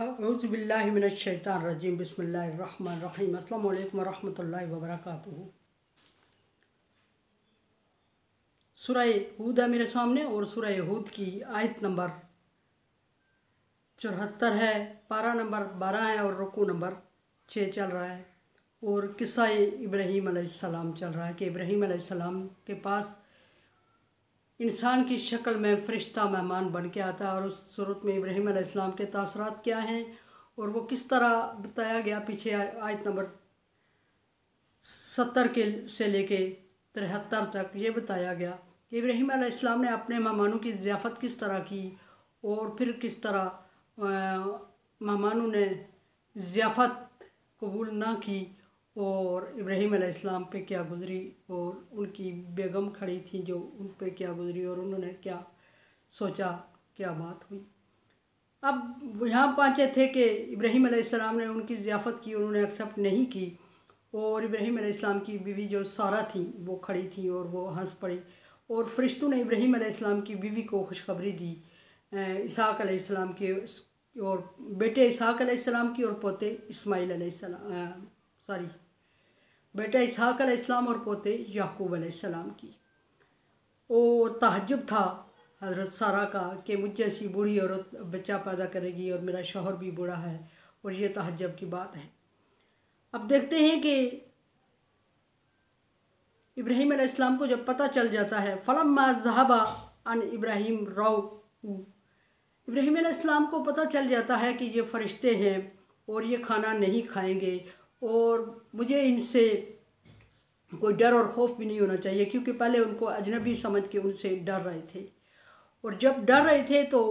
औज़ुबिल्लाहिमिनश्शैतानिर्रजीम बिस्मिल्लाहिर्रहमानिर्रहीम अस्सलामु अलैकुम वरहमतुल्लाहि वबरकातुहू। सूरह हूद है मेरे सामने और सूरह हूद की आयत नंबर 74 है, पारा नंबर 12 है और रुकू नंबर 6 चल रहा है। और किस्सा इब्राहीम अलैहिस्सलाम चल रहा है कि इब्राहीम अलैहिस्सलाम के पास इंसान की शक्ल में फ़रिश्ता मेहमान बन के आता है और उस सूरत में इब्राहीम अलैहिस्सलाम के तासरात क्या हैं और वो किस तरह बताया गया। पीछे आयत नंबर 70 के से लेके 73 तक ये बताया गया कि इब्राहीम अलैहिस्सलाम ने अपने मेहमानों की ज़ियाफ़त किस तरह की और फिर किस तरह मेहमानों ने ज़ियाफ़त कबूल ना की और इब्राहीम अलैहिस्सलाम पे क्या गुज़री और उनकी बेगम खड़ी थी जो उन पे क्या गुज़री और उन्होंने क्या सोचा, क्या बात हुई। अब यहाँ पहुँचे थे कि इब्राहीम अलैहिस्सलाम ने उनकी ज़ियाफ़त की, उन्होंने एक्सेप्ट नहीं की और इब्राहीम अलैहिस्सलाम की बीवी जो सारा थी वो खड़ी थी और वो हंस पड़ी और फ़रिश्तों ने इब्राहीम अलैहिस्सलाम की बीवी को खुशखबरी दी इसहाक़ अलैहिस्सलाम के और बेटे इसहाक़ अलैहिस्सलाम की और पोते इस्माईल अलैहिस्सलाम बेटा इसहाक़ अलैहिस्सलाम और पोते याकूब अलैहिस्सलाम की। और तहज्जुब था हज़रत सारा का कि मुझ जैसी बूढ़ी औरत बच्चा पैदा करेगी और मेरा शौहर भी बूढ़ा है और ये तहज्जुब की बात है। अब देखते हैं कि इब्राहीम अलैहिस्सलाम को जब पता चल जाता है फ़लम्मा ज़हबा अन इब्राहीम इब्राहीम अलैहिस्सलाम को पता चल जाता है कि ये फ़रिश्ते हैं और ये खाना नहीं खाएंगे और मुझे इनसे कोई डर और खौफ भी नहीं होना चाहिए, क्योंकि पहले उनको अजनबी समझ के उनसे डर रहे थे और जब डर रहे थे तो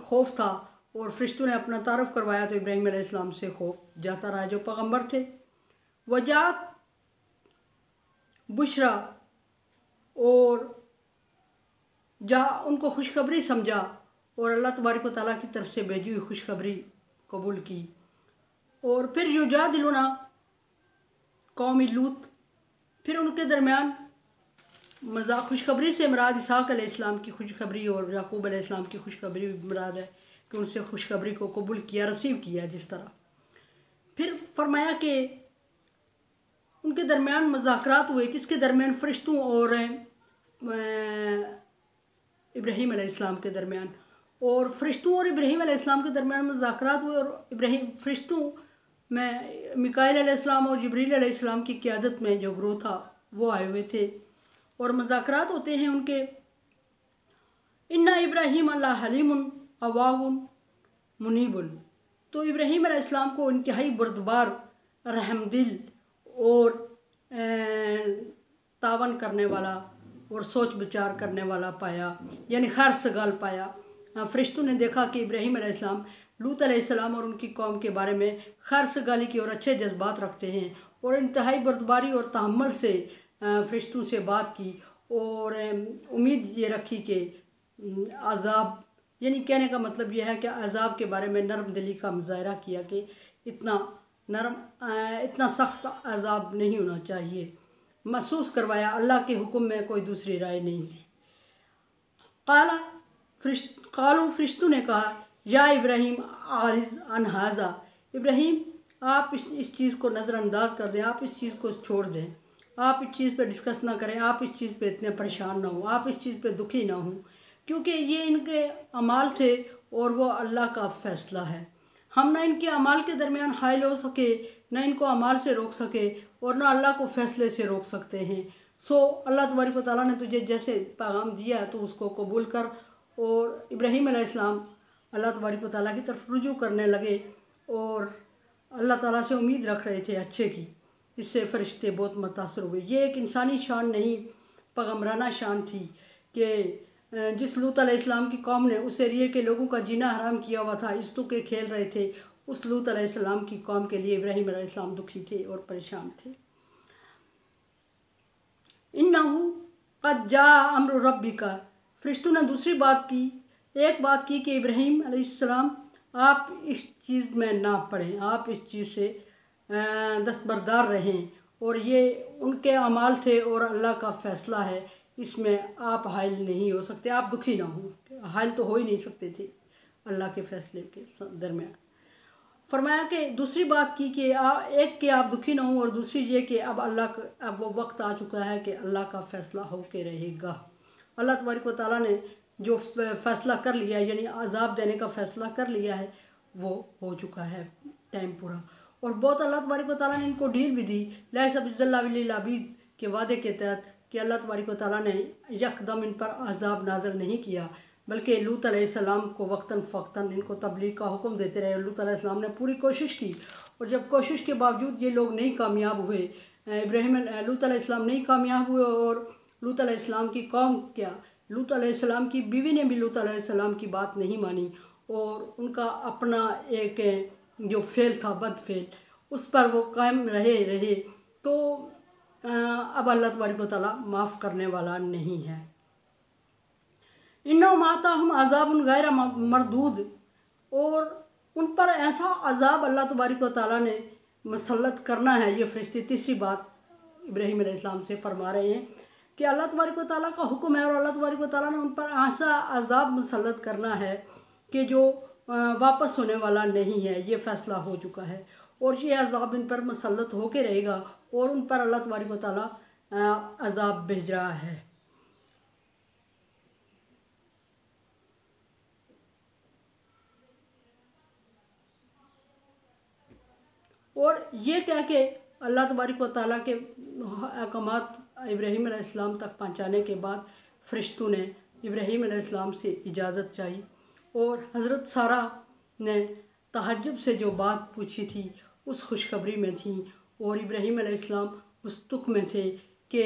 खौफ था और फ़रिश्तों ने अपना तारुफ करवाया तो इब्राहीम अलैहिस्सलाम से खौफ जाता रहा जो पैगम्बर थे। वजात बुशरा और जा उनको खुशखबरी समझा और अल्लाह तबारक व तआला की तरफ से भेजी हुई खुशखबरी कबूल की। और फिर युजादिलुना कौमी लूत, फिर उनके दरमियान मज़ाक खुशखबरी से मुराद इसहाक़ अलैहिस्सलाम की खुशखबरी और याकूब अलैहिस्सलाम की खुशखबरी भी मुराद है कि उनसे खुशखबरी को कबूल किया, रसीव किया। जिस तरह फिर फरमाया कि उनके दरमियान मुज़ाकरात हुए, किसके दरमियान, फ़रिश्तों और इब्राहीम अलैहिस्सलाम के दरमियान। और फ़रिश्तों और इब्राहीम अलैहिस्सलाम के दरमियान मुज़ाकरात हुए और फ़रिश्तों में मिकाईल अलैहिस्सलाम और जिब्रील अलैहिस्सलाम की क़यादत में जो ग्रोह था वो आए हुए थे और मुज़ाकरात होते हैं उनके। इन्ना इब्राहीम अल्लाह हलीमुन अवाउन मुनीबुन, तो इब्राहीम अलैहिस्सलाम को इंतहाई बुर्दबार, रहमदिल और तावन करने वाला और सोच विचार करने वाला पाया, यानी खैर सगाल पाया। फ़रिश्तों ने देखा कि इब्राहीम अलैहिस्सलाम लूत अलैहिस्सलाम और उनकी कौम के बारे में खैर सगाली की और अच्छे जज्बात रखते हैं और इंतहाई बर्दबारी और तहम्मुल से फ़रिश्तों से बात की और उम्मीद ये रखी कि अज़ाब, यानी कहने का मतलब यह है कि अज़ाब के बारे में नरम दिली का मुज़ाहरा किया कि इतना सख्त अज़ाब नहीं होना चाहिए। महसूस करवाया अल्लाह के हुक्म में कोई दूसरी राय नहीं थी। कालू फ़रिश्तों ने कहा या इब्राहीम आरिज़ अन हाज़ा, इब्राहीम आप इस चीज़ को नज़रअंदाज कर दें, आप इस चीज़ को छोड़ दें, आप इस चीज़ पे डिस्कस ना करें, आप इस चीज़ पे इतने परेशान ना हो, आप इस चीज़ पे दुखी ना हो, क्योंकि ये इनके अमाल थे और वो अल्लाह का फ़ैसला है। हम ना इनके अमाल के दरमियान हाइल हो सके, ना इनको अमाल से रोक सके और ना अल्लाह को फ़ैसले से रोक सकते हैं। सो अल्लाह तबारक व तआला ने तुझे जैसे पैगाम दिया है तो उसको कबूल कर। और इब्राहीम अलैहिस्सलाम अल्लाह तबारक व तआला की तरफ रुजू करने लगे और अल्लाह ताला से उम्मीद रख रहे थे अच्छे की। इससे फ़रिश्ते बहुत मुतासर हुए। ये एक इंसानी शान नहीं, पैगम्बराना शान थी कि जिस लूत अलैहिस्सलाम की कौम ने उस एरिए के लोगों का जीना हराम किया हुआ था, इस्तों के खेल रहे थे, उस लूत अलैहिस्सलाम की कौम के लिए इब्राहीम अलैहिस्सलाम दुखी थे और परेशान थे। इन्नहु क़द जा अम्रु रब्बिका, फ़रिश्तों ने दूसरी बात की, एक बात की कि इब्राहीम अलैहिस्सलाम आप इस चीज़ में ना पड़ें, आप इस चीज़ से दस्तबरदार रहें और ये उनके अमाल थे और अल्लाह का फ़ैसला है, इसमें आप हाइल नहीं हो सकते, आप दुखी ना हो, हाइल तो हो ही नहीं सकते थे। अल्लाह के फ़ैसले के दरमियान। फरमाया कि दूसरी बात की कि एक कि आप दुखी ना हों, और दूसरी ये कि अब वो वक्त आ चुका है कि अल्लाह का फ़ैसला हो के रहेगा। अल्लाह तबारक व तआला ने जो फ़ैसला कर लिया है, यानी अज़ाब देने का फ़ैसला कर लिया है, वो हो चुका है टाइम पूरा। और बहुत अल्लाह तबारक व तआला ने इनको ढील भी दी। लैसा बिज़्ज़ल्लाहि लिल अबीद के वादे के तहत कि अल्लाह तबारक व तआला ने यकदम इन पर अज़ाब नाज़िल नहीं किया, बल्कि लूत अलैहिस्सलाम को वक्तन फ़क्तन इनको तबलीग का हुक्म देते रहे। लूत अलैहिस्सलाम ने पूरी कोशिश की, और जब कोशिश के बावजूद ये लोग नहीं कामयाब हुए, लूत अलैहिस्सलाम नहीं कामयाब हुए, और लूत अलैहिस्सलाम की कौम क्या, लूत अलैहिस्सलाम की बीवी ने भी लूत अलैहिस्सलाम की बात नहीं मानी, और उनका अपना एक जो फेल था, बद फेल, उस पर वो कायम रहे तो अब अल्लाह तबारक व तआला माफ़ करने वाला नहीं है। इन्नो माता हम अज़ाब गैर मरदूद, और उन पर ऐसा अज़ाब अल्लाह तबारक व तआला ने मसल्लत करना है। ये फरिश्ते तीसरी बात इब्राहीम अलैहिस्सलाम से फरमा रहे हैं कि अल्लाह तबारक व तआला का हुक्म है, और अल्लाह तबारक व तआला ने उन पर ऐसा अज़ाब मसल्लत करना है कि जो वापस होने वाला नहीं है। ये फ़ैसला हो चुका है, और ये अज़ाब इन पर मसल्लत होके रहेगा, और उन पर अल्लाह तबारक व तआला अज़ाब भेज रहा है। और ये कह के अल्लाह तबारक व तआला के अहकामात इब्राहीम अलैहिस्सलाम तक पहुँचाने के बाद फ़रिश्तों ने इब्राहीम अलैहिस्सलाम से इजाज़त चाहिए, और हज़रत सारा ने तहज्जुब से जो बात पूछी थी उस खुशखबरी में थी, और इब्राहीम अलैहिस्सलाम उस तुक में थे कि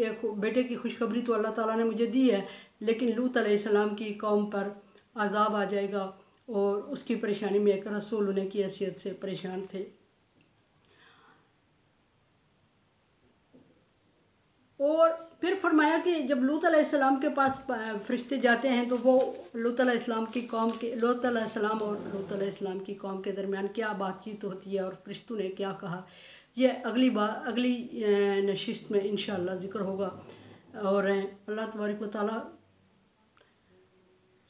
एक बेटे की खुशखबरी तो अल्लाह ताला ने मुझे दी है, लेकिन लूत अलैहिस्सलाम की कौम पर अज़ाब आ जाएगा, और उसकी परेशानी में एक रसूल होने की हैसियत से परेशान थे। और फिर फरमाया कि जब लूत अलैहिस्सलाम के पास फरिश्ते जाते हैं तो वो लूत अलैहिस्सलाम और लूत अलैहिस्सलाम की कौम के दरमियान क्या बातचीत होती है, और फरिश्तों ने क्या कहा, ये अगली नशिस्त में इंशाअल्लाह ज़िक्र होगा। और अल्लाह तबारक व तआला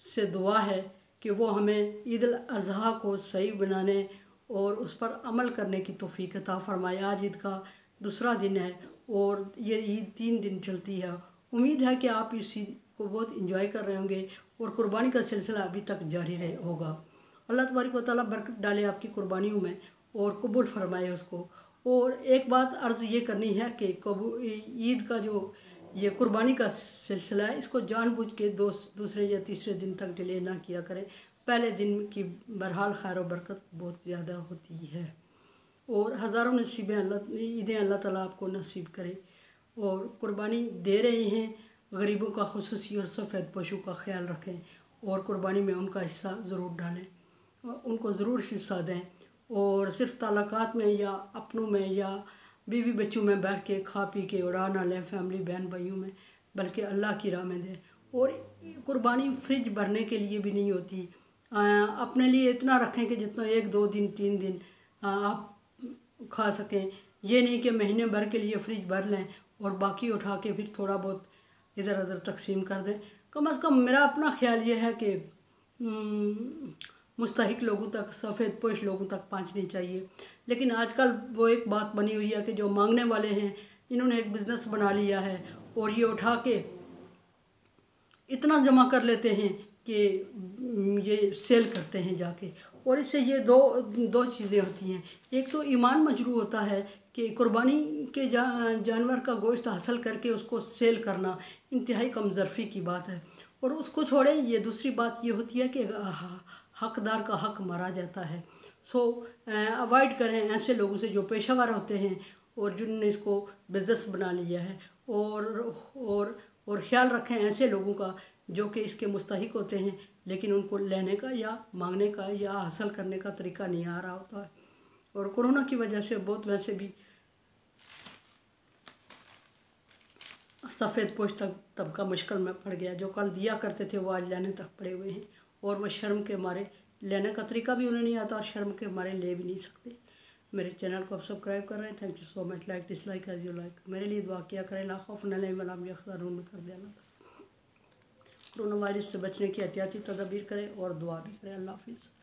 से दुआ है कि वो हमें ईद अल अज़हा को सही बनाने और उस पर अमल करने की तौफीक अता फरमाए। आज ईद का दूसरा दिन है, और ये ईद 3 दिन चलती है। उम्मीद है कि आप इस ईद को बहुत इंजॉय कर रहे होंगे, और कुर्बानी का सिलसिला अभी तक जारी होगा। अल्लाह तबारक व तआला बरकत डाले आपकी कुर्बानियों में, और कबूल फरमाए उसको। और एक बात अर्ज़ ये करनी है कि ईद का जो ये कुर्बानी का सिलसिला है, इसको जानबूझ के दूसरे या तीसरे दिन तक डिले ना किया करें। पहले दिन की बहरहाल खैर व बरकत बहुत ज़्यादा होती है, और हज़ारों ईदें अल्लाह ताला आपको नसीब करे। और कुर्बानी दे रहे हैं, गरीबों का खुसूसी और सफ़ेद पशु का ख्याल रखें, और कुर्बानी में उनका हिस्सा ज़रूर डालें, उनको ज़रूर हिस्सा दें। और सिर्फ ताल्लुकात में या अपनों में या बीवी बच्चों में बैठ के खा पी के उड़ा ना लें, फैमिली बहन भाइयों में, बल्कि अल्लाह की राह में दें। और कुर्बानी फ्रिज भरने के लिए भी नहीं होती, अपने लिए इतना रखें कि जितना 1 2 दिन 3 दिन आप खा सकें। ये नहीं कि महीने भर के लिए फ्रिज भर लें और बाकी उठा के फिर थोड़ा बहुत इधर उधर तकसीम कर दें। कम से कम मेरा अपना ख्याल ये है कि मुस्तहिक लोगों तक, सफ़ेद पोश लोगों तक पहुंचनी चाहिए। लेकिन आजकल वो एक बात बनी हुई है कि जो मांगने वाले हैं, इन्होंने एक बिज़नेस बना लिया है, और ये उठा के इतना जमा कर लेते हैं कि ये सेल करते हैं जाके। और इससे ये दो चीज़ें होती हैं। एक तो ईमान मजरूह होता है कि कुर्बानी के जानवर का गोश्त हासिल करके उसको सेल करना इंतहाई कमज़रफ़ी की बात है। और उसको छोड़े, ये दूसरी बात ये होती है कि हकदार का हक मारा जाता है। सो अवॉइड करें ऐसे लोगों से जो पेशावर होते हैं और जिन्होंने इसको बिज़नेस बना लिया है। और ख़्याल रखें ऐसे लोगों का जो कि इसके मुस्तहिक होते हैं, लेकिन उनको लेने का या मांगने का या हासिल करने का तरीका नहीं आ रहा होता है। और कोरोना की वजह से बहुत वैसे भी सफ़ेद पोश तबका मुश्किल में पड़ गया। जो कल दिया करते थे वो आज लेने तक पड़े हुए हैं, और वो शर्म के मारे लेने का तरीका भी उन्हें नहीं आता, और शर्म के मारे ले भी नहीं सकते। मेरे चैनल को आप सब्सक्राइब कर रहे हैं, thank you so much. Like dislike as you like. मेरे लिए दुआ किया करें, ला खौफ अलैहिम वला हुम यहज़नून में कर दिया। कोरोना वायरस से बचने की एहतियाती तदाबीर करें और दुआ भी करें। अल्लाह हाफिज़।